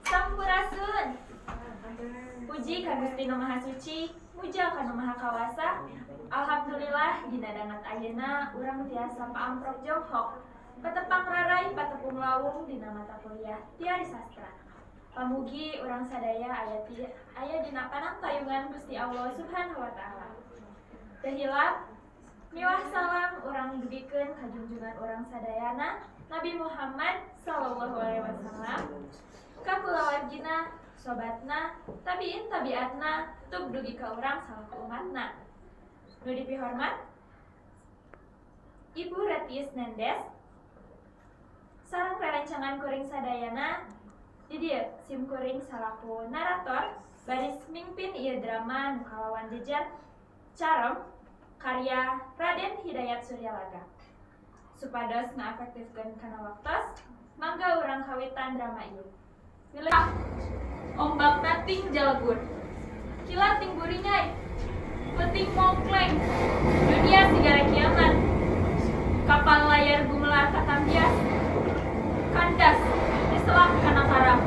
Sampurasun. Puji ka Gusti Nu Maha Suci, muja ka Nu Maha Kawasa. Alhamdulillah dina dangat ayeuna urang tiasa paamprok jonghok. Katepang rarai patepung lawung dina mata kuliah Tiari Sastra. Pamugi urang sadaya aya dina panangtayungan Gusti Allah Subhanahu wa taala. Teu hilap miwah salam urang dugikeun ka junjungan urang sadayana Nabi Muhammad sallallahu alaihi wasallam. Ka kulawargina, sobatna, tabiin tabiatna, tub dugi ka urang salaku umatna. Nu dipihormat Ibu Ratius Nendes, sareng rerencangan kuring sadayana, di dieu sim kuring salaku narator, baris mimpin ieu drama nu kalawan jejer Carem, karya Raden Hidayat Suryalaga. Supados ngaefektifkeun kana waktos, mangga urang kawitan drama ieu. Milih ombakna ting jalegur, kilat ting burinyai, peting mongkleng, dunia sigara kiamat, kapal layar gumelar katambias, kandas diselam kana karang,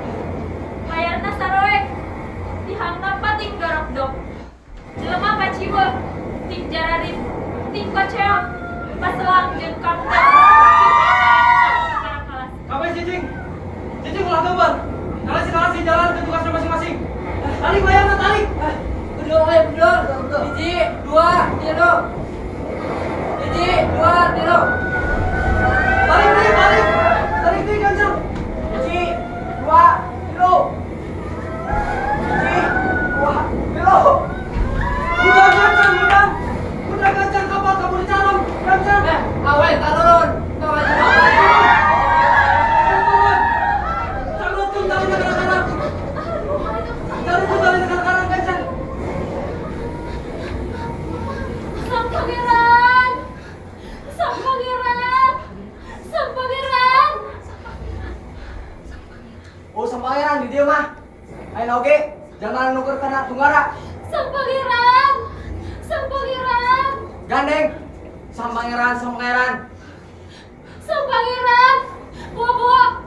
layarna saroek, dihangna pating dorok-dok, jelema kaciwe, ting jararit, ting koceok, paselang jeung kapten, kalas. Kapan Cicing? Cicing ulah gambar. Kalasi jalan ke tugasnya masing-masing. Tarik layarnya, tarik. Bener. Hiji, dua, tilu. Hiji, dua, tilu. Tarik nih kencang. Hiji, dua, tilu. Hiji, dua, tilu. Udah kencang kapal kamu di Carem. Kencang. Awen, tarun. Kau aja Oh, sang pangeran di dia mah. Ayo oke, jangan nuker karena tunggara. Sang pangeran. Gandeng. Sang pangeran. Buah.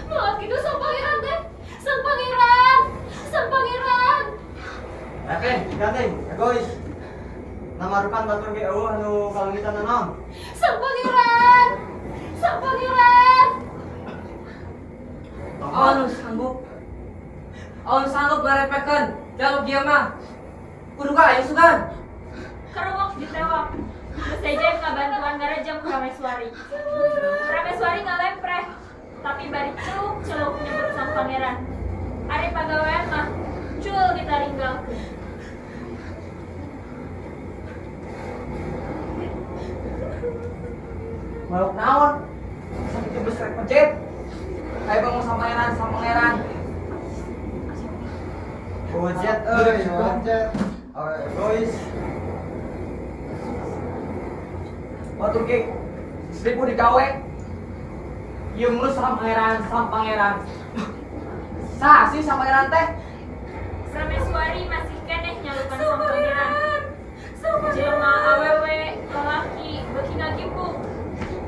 Malah gitu sang pangeran teh. Sang pangeran. Oke, gandeng. Egois. Nama rukan batur ge eueuh anu kalengitan naon? Sang pangeran. Aun sanggup ngarepekeun jaluk dia mah. Kudu ka aya sugan. Kerungok ditewak. Sejen kabantuan ngarejeng Prameswari. Prameswari ngalempreh, tapi bari celuk nyebut sang pangeran. Ari pagawean mah cul ditaringgalkeun. Maluk naon? Sakit tebus rek pencet. Ayo bangun sang pangeran. Ojek ojek. Egois. Batur ge seribu digawe. Ieu mulu sang pangeran. Sa sih sang pangeran teh? Prameswari masih keneh nyalukan sang pangeran. Jelema awewe lalaki beuki ngagimpung.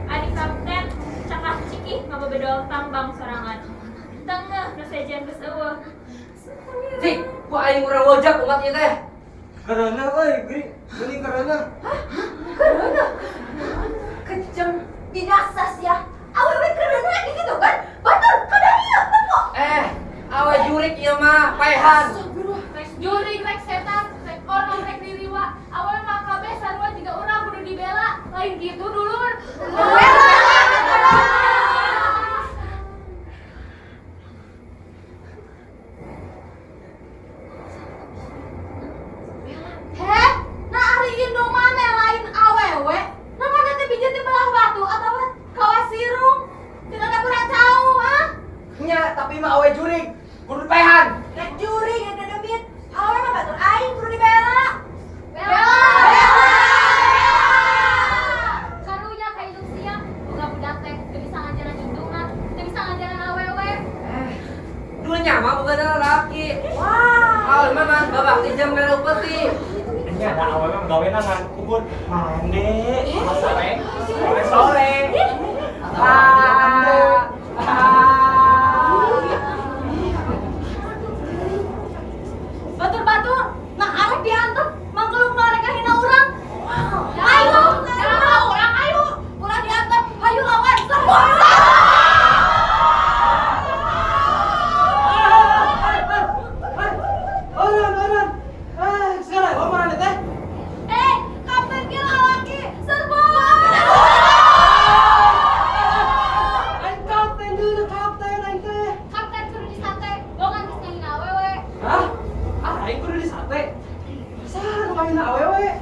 Adi kapten cakah cikih ngabebedol tambang sorangan. Tengah nu sejen geus eueuh. Cik, ku aing urang wojak umat ieu teh. Karena euy, geuning karena. Karena kejem dinasas ya. Awewe karena gitu kan? Batur kadahnya temu. Awe jurik ieu mah paehan. Rek juring, rek setan, rek orang, rek diriwa. Awewe mah kabeh sarua jiga urang kudu dibela. Lain gitu dulur. Heh, nah ari ieu mana lain awewe? Nah mana teh bijit di belah batu atau kawasirung? Tidak ada kurang tahu, ah? Nya, tapi mah awe jurig. Kudu paehan. Rek juri yang ada demit. Awewe mah batur aing kudu dibela. Karunya ka indung siang, boga budak teh teu bisa ngajaran indungna, teu bisa ngajaran awewe. Dulunya mah boga lalaki. Wah. Awe mah babak jam melu peuti. Ini ada awalnya gawean ngan kubur mandi sore. ngawin awewe.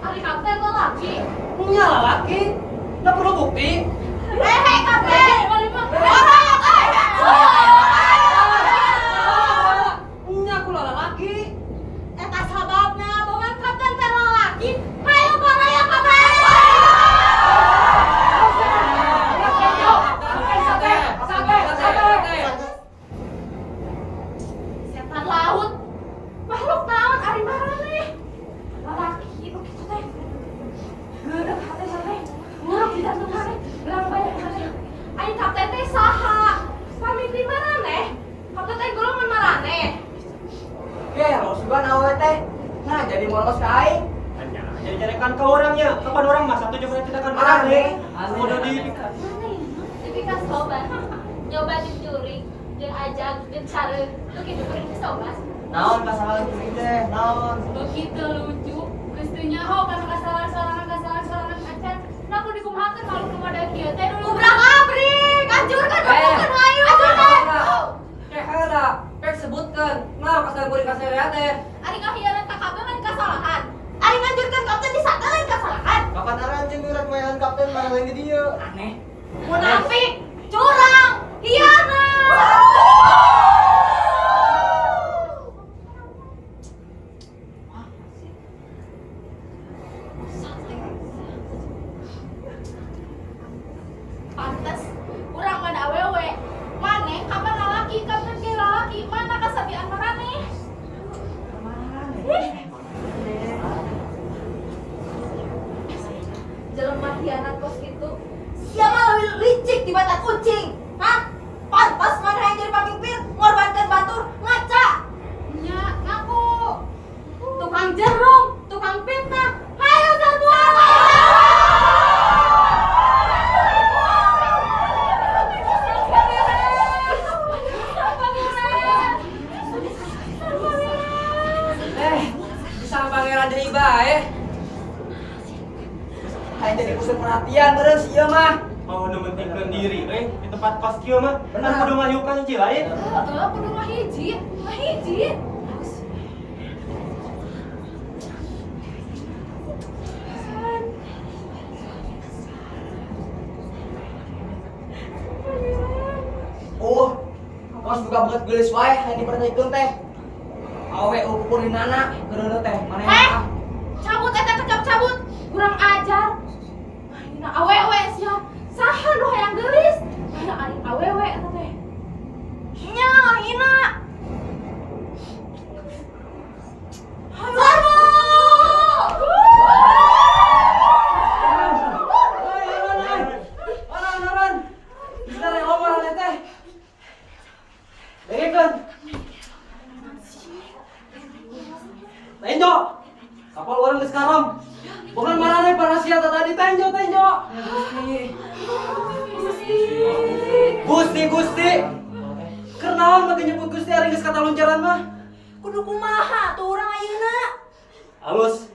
Ari kapten lo lagi. Nya lalaki. Nggak perlu bukti. Kapten. Nya aku lalaki. Eta sababna bogan kapten teh lalaki. Hayo baraya kapten. Setan laut. Makhluk naon ari marane? Lalaki itu kitu teh. Geureuh hate sampe. Nguruk di jantung hate. Belang banyak hate. Ai kapten teh saha? Pamimpin marane? Kapten teh golongan marane? Oke, harus juga awe teh. Nah, jadi molos ka aing. Hanya jadi jarekan ke orangnya. Kapan orang mah satu coba tidak akan marah nih. Udah di Tapi kan sobat, nyoba dicuri, jeung ajak, jeung care, tuh gitu kuring sobat. Naon kasalahan kuring teh? Naon? Begitu lucu, geus ho kana kasalahan-kasalahan acan. Nah kudu dikumahakeun malu nu model kieu teh dulu. Ubrak abrik, anjurkan beukeun hayu. Anjurkan. Ada, pek sebutkan. Nah, kasalahan kuring kasalahan teh. Ari kahiyangan ka kabeh lain kasalahan. Ari nganjurkan kapten disangka lain kasalahan. Kapan aran jeung urat mayan kapten malah lain di dieu. Aneh. Munafik, curang, hianat. Pantes, urang mana awewe. Maneh kapan lalaki, kapten ge lalaki, mana kasabian marane? Jelema hianat kos kitu. Sia mah leuwih licik di mata kucing. Hah? Pantes mana yang jadi pamimpin, ngorbankan batur, ngaca. Nya, ngaku. Tukang jerung, tukang fitnah. Hayo semua. Bisa pangeran deui bae. Hayang jadi pusat perhatian beres ieu mah. mau mementingkan diri, di tempat kos kieu mah. Benar. Kan kudu ngayukan hiji lain. Heeh, kudu mah hiji. Kos buka banget gelis wae yang diperhatikan teh. Awe ukurinana kereuna teh. Manehna Cabut eta kecap cabut. Kurang ajar. Ayeuna awewe sia. Saha nu hayang geulis? Aya ari awewe eta teh. Nya, hina. Sarbo! Aran. Bisa rek omong teh. Dengekeun. Tenjo. Kapal orang geus karam. Bukan marane parasia tadi tenjo. Gusti. Kenaon mah nyebut Gusti ari geus kata luncaran mah. Kudu kumaha tuh urang ayeuna? Halus.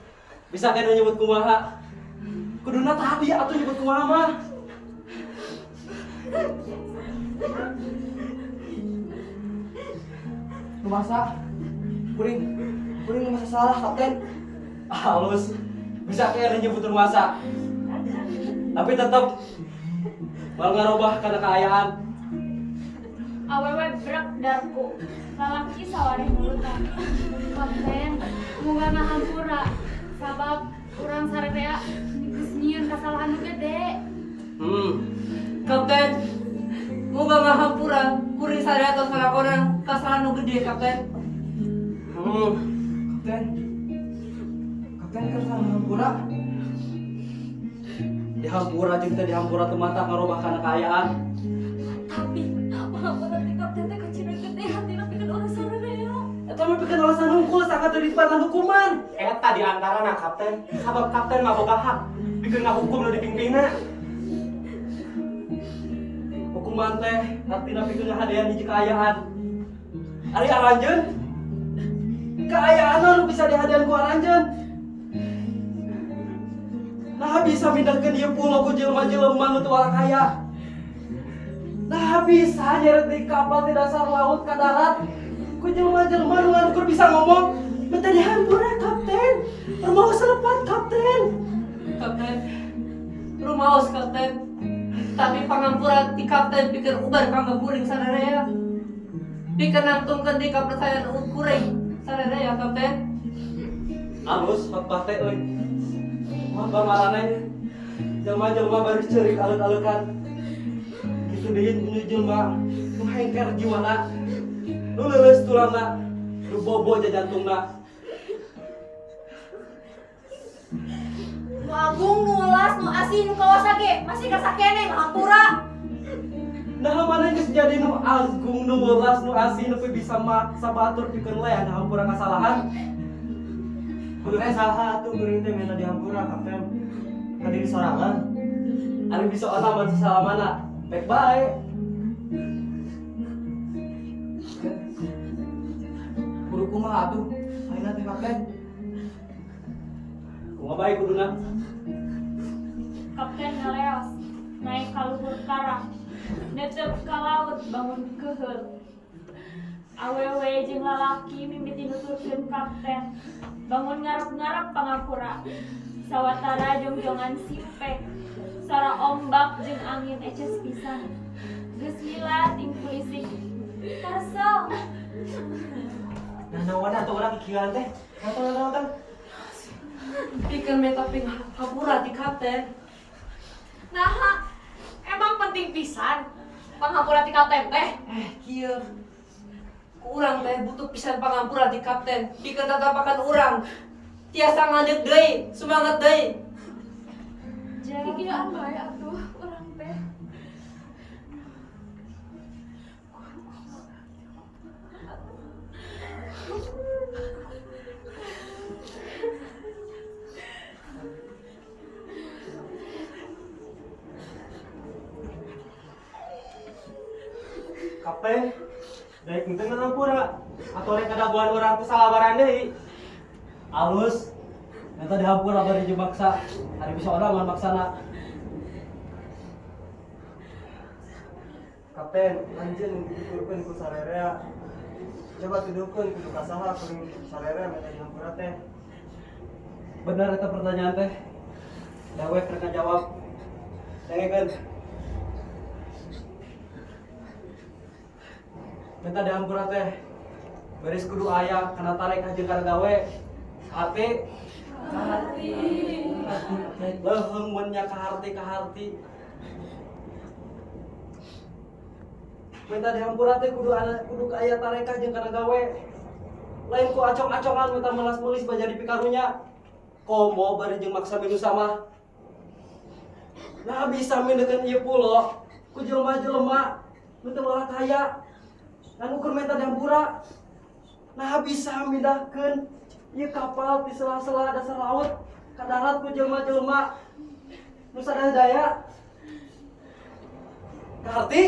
Bisa kena nyebut kumaha. Kuduna tadi atuh nyebut kumaha mah. nu masa kuring nu masa salah kapten. Halus. Bisa kena nyebut masa. Tapi tetap mal ngarobah kana kaayaan. Awewe brak darku, lalaki sawareh mulutan. Kapten, muga ngahampura, sabab urang sarerea geus nyieun kasalahan nu gede. Kapten, moga ngahampura kuring sadaya tos ngalakonan kasalahan nu gede kapten. Kapten keur ngahampura. Dihampura jeung teh dihampura teu mata ngarobah kana kaayaan. Tapi, mahampura ti kapten teh kecina gede hatina pikeun urang sarerea. Eta mah pikeun alasan hungkul sangat teu ditepatan hukuman. Eta di antarana kapten, sabab kapten mah boga hak pikeun ngahukum nu dipingpinna. Hukuman teh artina pikeun ngahadean hiji kaayaan. Ari aranjeun kaayaan nu bisa dihadean ku aranjeun. Nah bisa mindahkeun ieu pulau ku jelema-jelema nu teu walak kaya. Nah bisa nyeret di kapal di dasar laut ka darat ku jelema-jelema nu ngan bisa ngomong minta dihampura kapten. Rumaos lepat kapten. Kapten, rumaos kapten. Tapi pangampura ti kapten pikir ubar panggaburing sararea. Pikir nantungkan di kapercayaan ukuring sararea kapten. Alus hot teh euy. Mohon bamaraneh. Jelma-jelma baru ceurik alek-alekan. Kitu deui nu jelma nu hengker jiwana. Nu leuleus tulangna, nu bobo jantungna. Nu agung, nu ulas, nu asin, nu kawasage, masih kasakene ngahampura. Nah mana geus jadi nu agung, nu welas, nu asin, nu bisa maksa batur pikeun leah nah hampura kasalahan. Kapten saha atuh geuring teh mena dihampura kapten. Kadiri sorangan. Ari bisa ona mah salamana. Baik bae. Kudu kumaha atuh? Ayeuna teh kapten. Kumaha bae kuduna. Kapten ngaleos, naik ka luhur karang, netep ka laut bangun keheul. Awewe jeung lalaki mimiti nuturkeun kapten, bangun ngarep-ngarep pangampura. Sawatara jongjongan simpek, sara ombak jeung angin eces pisan. Geus lila ting pulisik, karsel. Nah naon atuh urang kikieuan teh? Nonton. Pikir meta hampura ti kapten. Nah, emang penting pisan panghampura ti kapten teh. Kieu. Urang teh butuh pisan pangampura ti kapten. Pikir tatapakan urang. Tiasa ngadeg deui, semangat deui. Kikieuan bae atuh urang teh. Kapten, daek henteu ngahampura. Atuh rek kadaguan urang teh salabaran deui. Alus. Eta dihampura bari jumaksa. Ari bisa ona mah maksana. Kapten, anjeun dituturkeun ku sararea. Coba tuduhkeun kudu kasaha kuring sararea mena dihampura teh. Bener eta pertanyaan teh. Dawek rek ngajawab. Dengekeun. Minta dihampura teh. Beres kudu aya kana tarik ka jeung gawe. Hati. Leuheung mun nya ka harti. Minta dihampura teh kudu aya tarekah jeung kana gawe. Lain ku acong-acongan minta melas-melis bajari pikarunya. Komo bari jeung maksa minu sama. Nah bisa mindekeun ieu pulo ku jelema-jelema nu teu ulah kaya. Kan ukur minta dihampura. Nah bisa mindahkeun ieu kapal di sela-sela dasar laut ka darat ku jelema-jelema nu sadaya daya. Ngarti?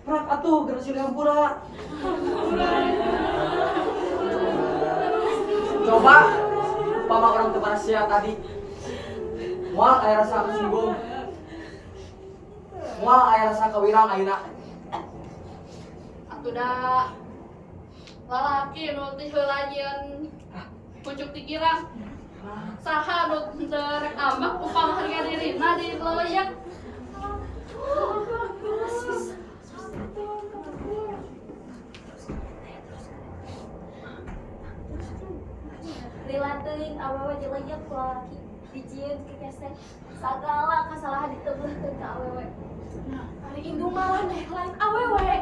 Prak atuh geus dihampura. Coba umpama orang teu sia tadi. Moal aya rasa kesinggung. Moal aya rasa kawirang ayeuna. Atuh da lalaki nu teh heula nyieun pucuk ti girang. Saha nu teu rek ambak upama harga dirina di leuyeuk. Lila teuing awewe jelejek ku lalaki, dijieun ke keset. Sagala kasalahan diteuleuhkeun ka awewe. Nah, hari indung malah deh lain awewe.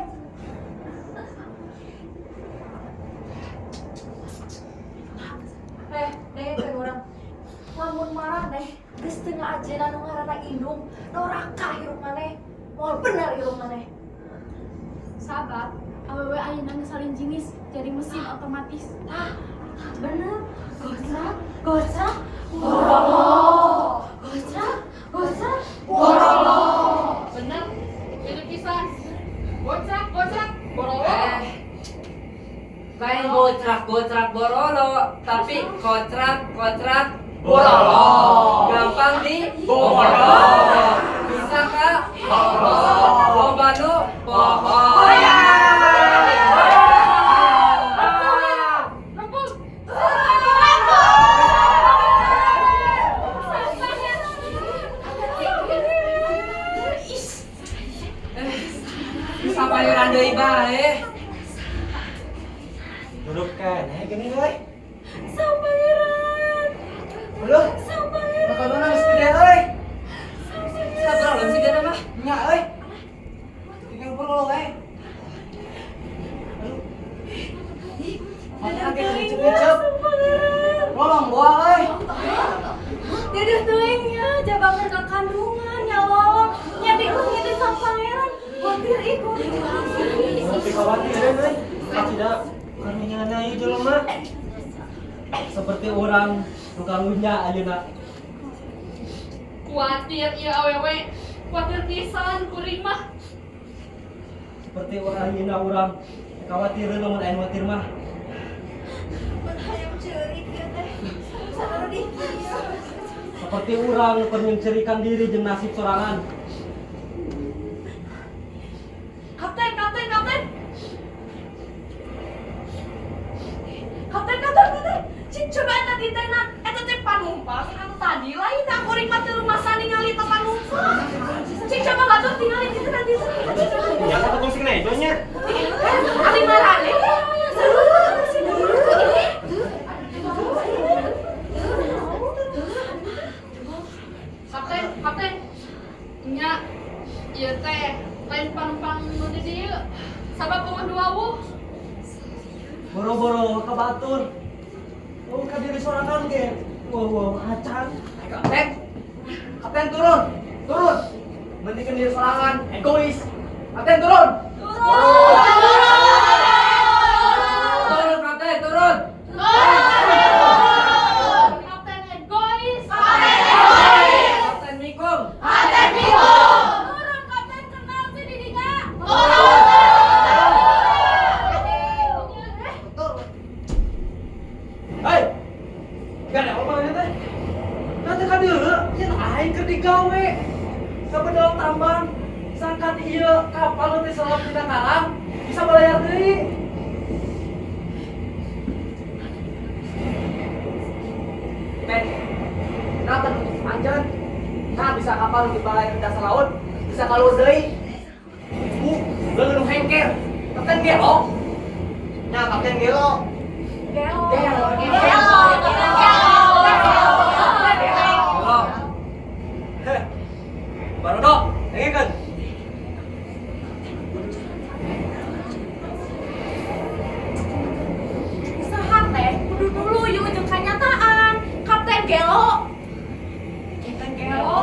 Dengekeun urang. Lamun marah deh, geus teu ngaajeuna nu ngaranna indung, doraka hirup maneh. Moal bener hirup maneh. Sahabat, awewe ayeuna geus salin jinis jadi mesin otomatis. Bener. Gocrak. Borolo. Gocrak. Borolo. Bener. Itu kisah. Gocrak. Borolo. Lain gocrak borolo, tapi kocrak borolo. Gampang di borolo. Bisa kak? Loba nu bohong. sabayaran deui bae. Duduk keneh gini euy. Sang pangeran. Heuh, Sang pangeran. bakal geus gede euy. Sabar lah sih dia mah. Nya euy. Tinggal perlu we. Hati-hati ngicep-ngicep. Ngomong gua euy. Tidak tuingnya jaga mereka kandungan ya Allah. Nya dieuh itu sang pangeran. Khawatir ikut. Tapi khawatir euy. Tidak karunya ieu jelema. Seperti orang tukang lunya ayeuna. Kuatir ieu awewe. Kuatir pisan kuring mah. Seperti orang ayeuna urang khawatir lamun aya khawatir mah. Hayang ceurik ya teh. Sadar di. Seperti orang mencerikan diri jeung nasib sorangan. Kapten, kapten, kapten. Cik coba eta ditena, eta teh panumpang anu tadi lain dah kuring mah teu rumasa ningali teh panumpang. Cik coba batur tingali di sana. Ya kata kong sing itu nya. Ali marane. Kapten, kapten. Nya ieu teh lain panumpang nu di dieu. Sabab kumaha duawu. Boro-boro ka batur. Oh, ka diri sorangan ge. Wow, acan. Kapten. Kapten turun. Turun. Mendingan diri sorangan, egois. Kapten turun. Turun kapten, turun. Kapten egois. Kapten mikung. Turun kapten kenal sih didinya. Hei. Gak ada apa nya teh. Nanti ka dieu yen aing keur digawe. Ka bedol tambang. Sangkan ieu kapal teh salap dina karang bisa balayar deui. Men, kenapa nutup panjang? Nah, bisa kapal di balai ke dasar laut, bisa kalau deui. Lu hengker. Kapten gelo. Nah, kapten gelo. Gelo. Heh. Baru dok, dengekeun. Saha teh kudu dulu yuk jeung kanyataan. Kapten Gelo. Kapten Gelo.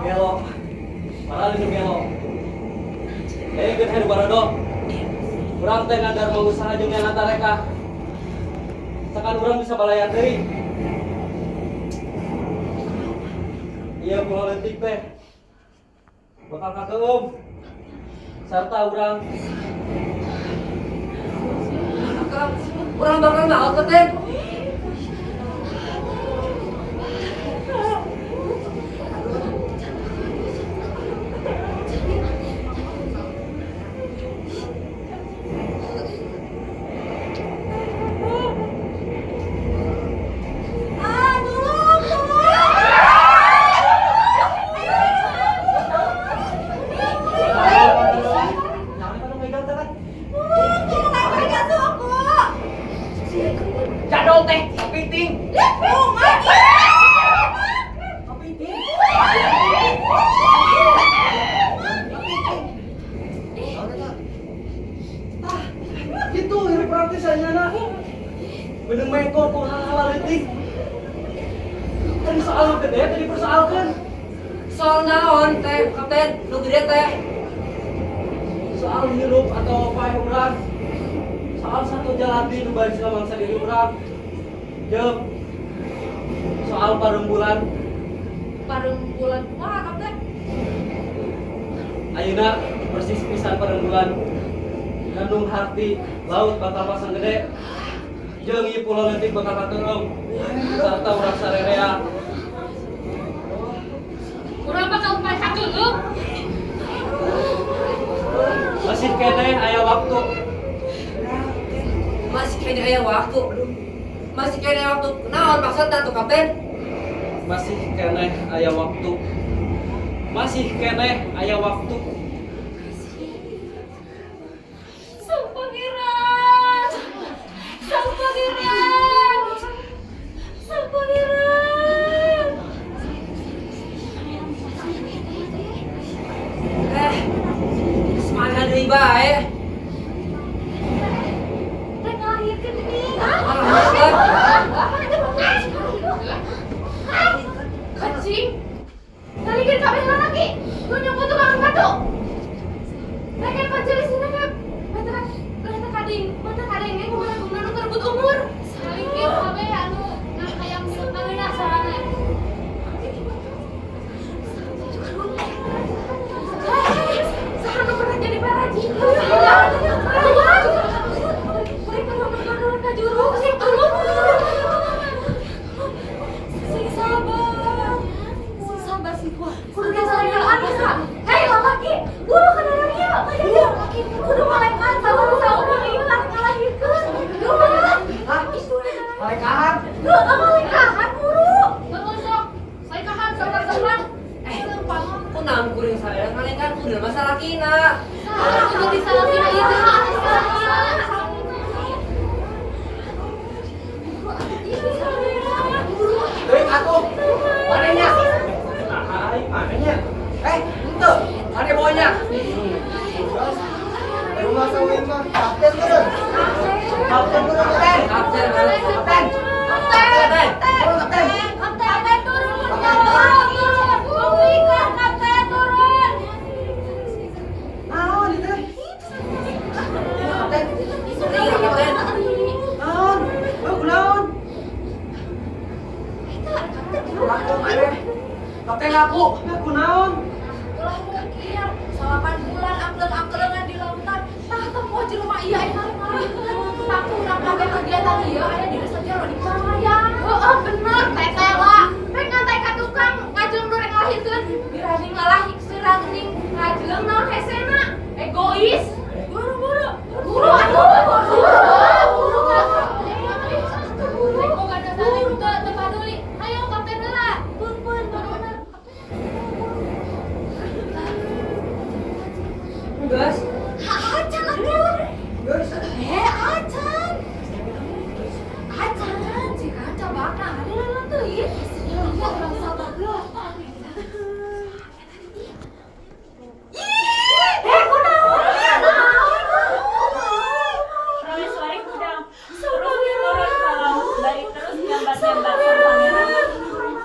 Gelo. Padahal itu gelo. Dengekeun heuh Barodo. Urang teh ngandar mengusaha jeung yang antareka. Sakan urang bisa balayar deui. Iya pulau letik teh bakal kakeum serta urang Urang bakal naon teh teh? Jadol teh, kepiting. gitu ini praktis aja nak bedeng meko kok ngalah letik tadi soal gede tadi persoalkan Soal naon teh kapten nu gede teh? soal hirup atau pae urang soal satu jalati nu bari salamangsa diri urang jeung soal parembulan Parembulan kumaha kapten? ayeuna persis pisan parembulan ngandung harti laut bakal pasang gede jeung ieu pulau leutik bakal kakeung sarta urang sarerea Urang bakal umpay kakeung. masih kene aya waktu Masih kayaknya aya waktu. Masih kayaknya waktu. Naon maksudna tuh kapten? masih kene aya waktu Masih keneh aya waktu. Sang pangeran, sang pangeran, sang pangeran. Semangat deui bae. Rek ngalahirkeun geuning. Kacing. Ngalihkeun kabeh lagi. Nu nyongko tukang batu. Rek pajelis sini rek. Mata kadeng ge kumaha nu terbut umur. Ngalihkeun kabeh anu hayang seungeuna sarana. Saha nu pernah jadi paraji? Hei lalaki, buru ka dalamnya. Kudu malaikat saur-saur hilang ngalahirkeun. Malaikat. Malaikahan buru. Sok, malaikahan sabar-sabar. Kunaon kuring saya ngalekan udah masalah kina. Kudu disalahkeun ieu teh. Deui atuh. Manehnya. Manehnya. Henteu. Mane bonya. Rumah sawing mah kapten turun. Kapten turun, kapten. Kapten. Kapten. Turun, kapten. Kapten turun. Kapten turun. Naon itu? Kapten. Kapten. Naon? Kunaon? Laku mana? Kapten laku. Kunaon? Ulah mungkin 8 bulan angkleng-angklengan di lautan. Tah temu jelema ieu aya ngalahirkeun. Tapi urang kabeh kegiatan ieu aya di desa Jero di Kamayang. Heeh bener teteh lah. Rek ngantai ka tukang ngajeng nu rek ngalahirkeun. Birani ngalahirkeun ngajeng naon hesena. Egois. Buru-buru. Guru atuh. Guru. Rek boga dasar juga teu paduli. Hayo kapten heula. Pun bener. Gas. Acan atuh. Acan. Acan, jika cabana ada lalat teuing. Ya urang sabar geus. Rameswari Gudang terus turun ke laut, balik terus gambar-gambar sang pangeran.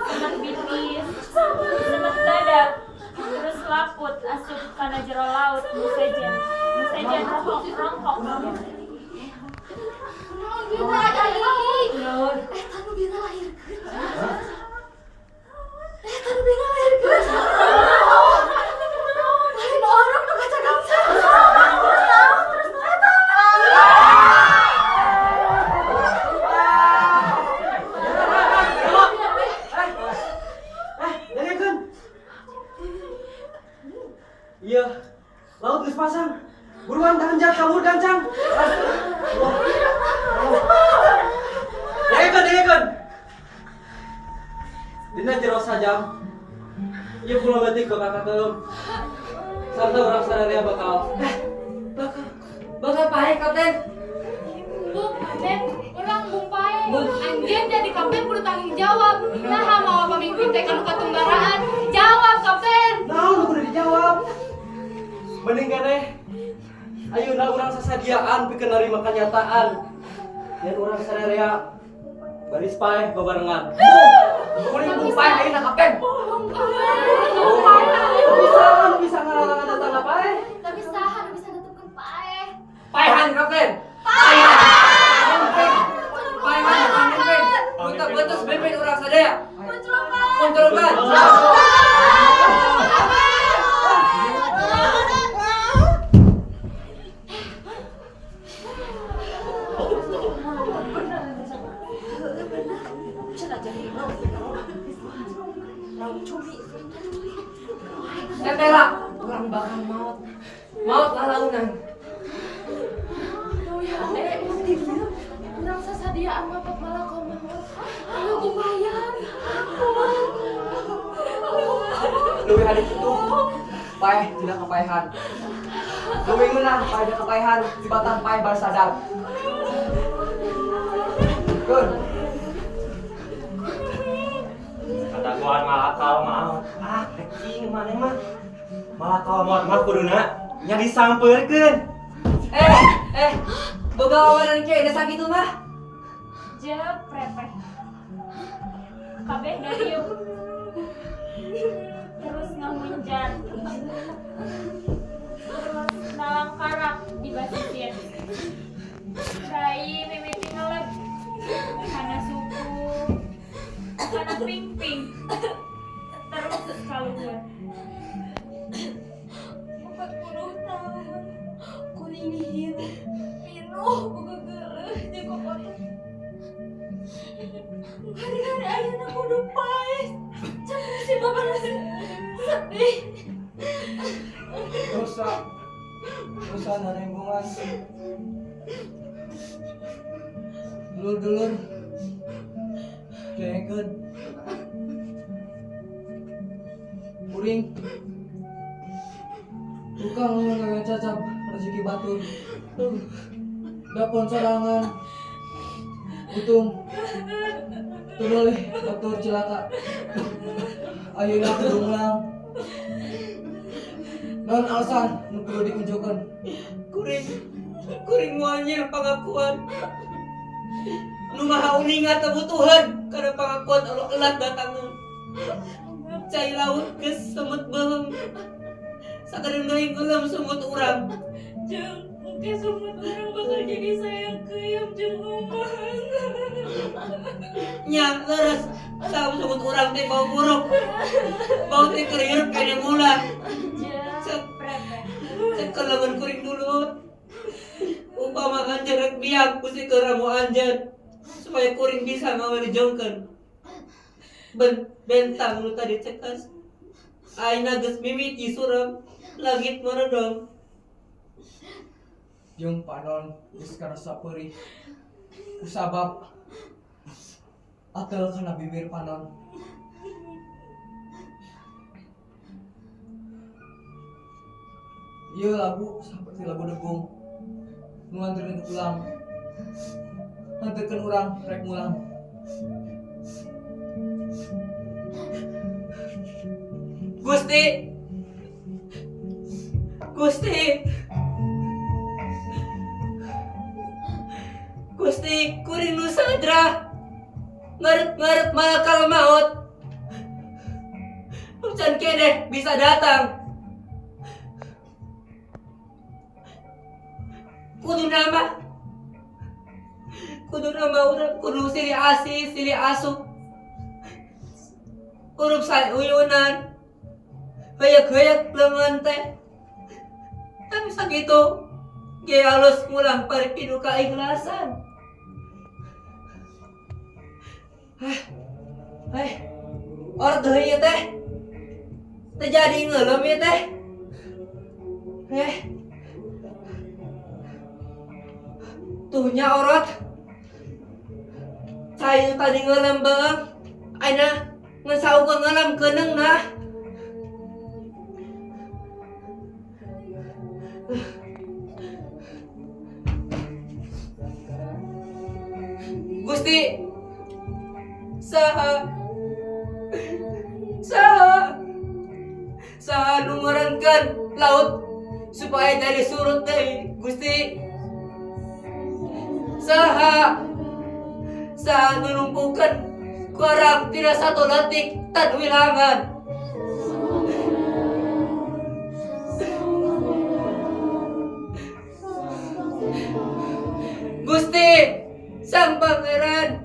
Semet bitis, semet dada, terus laput asup kana jero laut musejen rongkok. Kita jadi. Tanu bina lahirkeun. Tanu bina lahirkeun. Lain orang nu kaca gamsa. Terus Dengekeun. Iya, laut geus pasang. Buruan tanjak kabur gancang. Dengekeun. Dina jero sajam. Ieu pulau leutik ke kakateum. Sarta urang sadaya bakal Bakal pae kapten. Bung, kapten, orang bumpai. Anjeun jadi kapten kudu tanggung jawab. Nah, mau pamimpin teh kanu katunggaraan. Jawab, kapten. naon nu kudu dijawab. Mending keneh ayeuna urang sasadiaan pikeun narima kenyataan. Yen urang sadaya baris paeh bebarengan. Kuring bumpai ayeuna kapten. Bisa ngarangan datang apa eh? Tapi saha nu bisa netepkeun paeh? Paehan kapten. Paehan pemimpin. Buta betus pimpin urang sadaya. Kontrolkan. Tempela, orang bakal maut. Maut lalaunan. Aduh ya, urang sasadiaan bapak malah komaut. Ayo kumayan. Dewi hadik itu paeh tidak kepaehan. Dewi menang paeh tidak kepaehan jembatan paeh balas sadar. Kun. Kata gua malah kau mau. Kecing mana mah. Malah kau mau mah kuduna nya disampeurkeun. Boga awanan kieu da sakitu mah. Jeprepeh. Kabeh dariuk. Terus ngamuncat. Terus nalang karak di basisir. Rai mimiti ngeleg. Kana suku. Kana ping-ping. Terus kaluhur. 40 tahun kuning hiru pinuh boga geuleuh jeung kokotan. Hari-hari ayeuna kudu paes. Cek si babana sedih. Dosa narembongan. Dulur-dulur. Kekeun. Kuring. Tukang ngagawe cacap rezeki batur. Dapon sorangan. Utung. Tululeh batur cilaka. Ayeuna kudu ngulang. Non alasan nu kudu diunjukkeun. Kuring moal pangakuan. Nu maha uningan kebutuhan karena pangakuan Allah elat datangna. Cai laut geus semut beung. Sakadeng deui ngeuleum semut urang. Jeung engke semut urang bakal jadi sayang keuyam jeung omong. Nya leres saha semut urang teh bau buruk. Bau teh keur hirup kaya bulan. Jeprepeh. Cek lengan kuring dulu. Umpama anjeun rek biak kusi ke ramu anjeun supaya kuring bisa ngawe dijongkeun. Bentang nu tadi cekas. Aina geus mimiti suram. Langit meredong. Jeung panon geus karasa peurih. Kusabab atel kana bibir panon. Ieu lagu saperti lagu degung. Nu nganterkeun ulang. Nganterkeun urang rek ngulang. Gusti, kuring nu sadra ngarep malakal maut. Hujan keneh bisa datang. Kudu nama urang kudu silih asih, silih asup. Urup sayuyunan. Hoyak-hoyak leungeun teh. Tapi sakitu ge halus ngulang pari pinuh kaikhlasan. Or deui ieu teh. Teu jadi ngeuleum ieu teh. Tuhnya orot. Cai tadi ngeuleum beung. Aina ngan sauga ngeuleum keuneungna. Gusti, saha nu ngarankeun laut supaya jadi surut deui Gusti. Saha nu numpukeun kurang tidak satu letik tan wilangan. Gusti, sang pangeran,